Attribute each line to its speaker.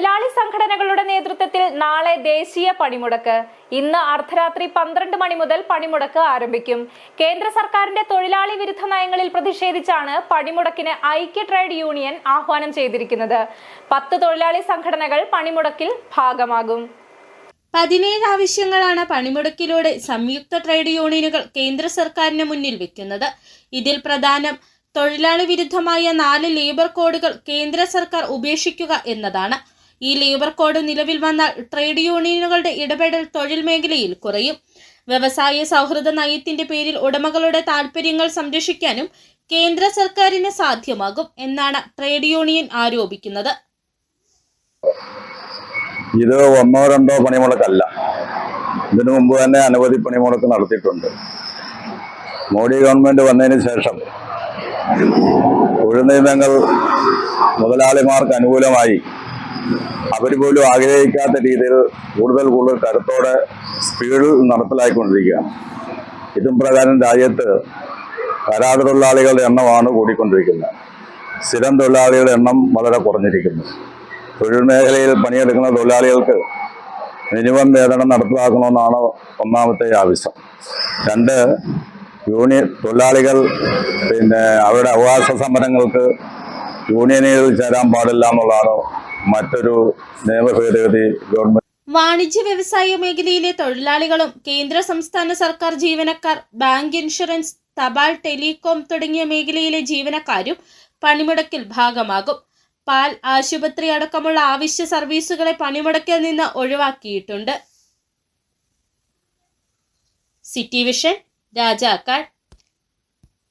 Speaker 1: തൊഴിലാളി സംഘടനകളുടെ നേതൃത്വത്തിൽ നാളെ ദേശീയ പണിമുടക്ക്. ഇന്ന് അർദ്ധരാത്രി 12 മണി മുതൽ പണിമുടക്ക് ആരംഭിക്കും. കേന്ദ്ര സർക്കാരിന്റെ തൊഴിലാളി വിരുദ്ധ നയങ്ങളിൽ പ്രതിഷേധിച്ചാണ് പണിമുടക്കിന് ഐക്യ ട്രേഡ് യൂണിയൻ ആഹ്വാനം ചെയ്തിരിക്കുന്നത്. 10 തൊഴിലാളി സംഘടനകൾ പണിമുടക്കിൽ ഭാഗമാകും.
Speaker 2: 17 ആവശ്യങ്ങളാണ് പണിമുടക്കിലൂടെ സംയുക്ത ട്രേഡ് യൂണിയനുകൾ കേന്ദ്ര സർക്കാരിന് മുന്നിൽ വെക്കുന്നത്. ഇതിൽ പ്രധാനം തൊഴിലാളി വിരുദ്ധമായ 4 ലേബർ കോഡുകൾ കേന്ദ്ര സർക്കാർ ഉപേക്ഷിക്കുക എന്നതാണ്. ഈ ലേബർ കോഡ് നിലവിൽ വന്നാൽ ട്രേഡ് യൂണിയനുകളുടെ ഇടപെടൽ തൊഴിൽ മേഖലയിൽ കുറയും. വ്യവസായ സൗഹൃദ നയത്തിന്റെ പേരിൽ ഉടമകളുടെ താൽപര്യങ്ങൾ സംരക്ഷിക്കാനും കേന്ദ്ര സർക്കാരിന് സാധ്യമാകും എന്നാണ് ട്രേഡ് യൂണിയൻ ആരോപിക്കുന്നത്.
Speaker 3: ഇത് ഒന്നോ രണ്ടോ പണിമുടക്കല്ല, ഇതിനു മുമ്പ് തന്നെ അനവധി പണിമുടക്ക് നടത്തിയിട്ടുണ്ട്. മോഡി ഗവൺമെന്റ് വന്നതിന് ശേഷം തൊഴിൽ നിയമങ്ങൾ മുതലാളിമാർക്ക് അനുകൂലമായി അവർ പോലും ആഗ്രഹിക്കാത്ത രീതിയിൽ കൂടുതൽ കരുത്തോടെ സ്പീഡിൽ നടപ്പിലാക്കിക്കൊണ്ടിരിക്കുകയാണ്. ഇതും പ്രകാരം രാജ്യത്ത് കരാർ തൊഴിലാളികളുടെ എണ്ണമാണ് കൂടിക്കൊണ്ടിരിക്കുന്നത്. സ്ഥിരം തൊഴിലാളികളുടെ എണ്ണം വളരെ കുറഞ്ഞിരിക്കുന്നു. തൊഴിൽ മേഖലയിൽ പണിയെടുക്കുന്ന തൊഴിലാളികൾക്ക് മിനിമം വേതനം നടപ്പിലാക്കണമെന്നാണ് ഒന്നാമത്തെ ആവശ്യം. 2, യൂണിയൻ തൊഴിലാളികൾ അവരുടെ അവകാശ സമരങ്ങൾക്ക് യൂണിയനുകളിൽ ചേരാൻ പാടില്ല എന്നുള്ളതാണ് മറ്റൊരു നിയമ ഭേദഗതി ഗവൺമെന്റ്.
Speaker 2: വാണിജ്യ വ്യവസായ മേഖലയിലെ തൊഴിലാളികളും കേന്ദ്ര സംസ്ഥാന സർക്കാർ ജീവനക്കാർ, ബാങ്ക്, ഇൻഷുറൻസ്, തപാൽ, ടെലികോം തുടങ്ങിയ മേഖലയിലെ ജീവനക്കാരും പണിമുടക്കിൽ ഭാഗമാകും. പാൽ, ആശുപത്രി അടക്കമുള്ള ആവശ്യ സർവീസുകളെ പണിമുടക്കിൽ നിന്ന് ഒഴിവാക്കിയിട്ടുണ്ട്. City vision, Rajakkad.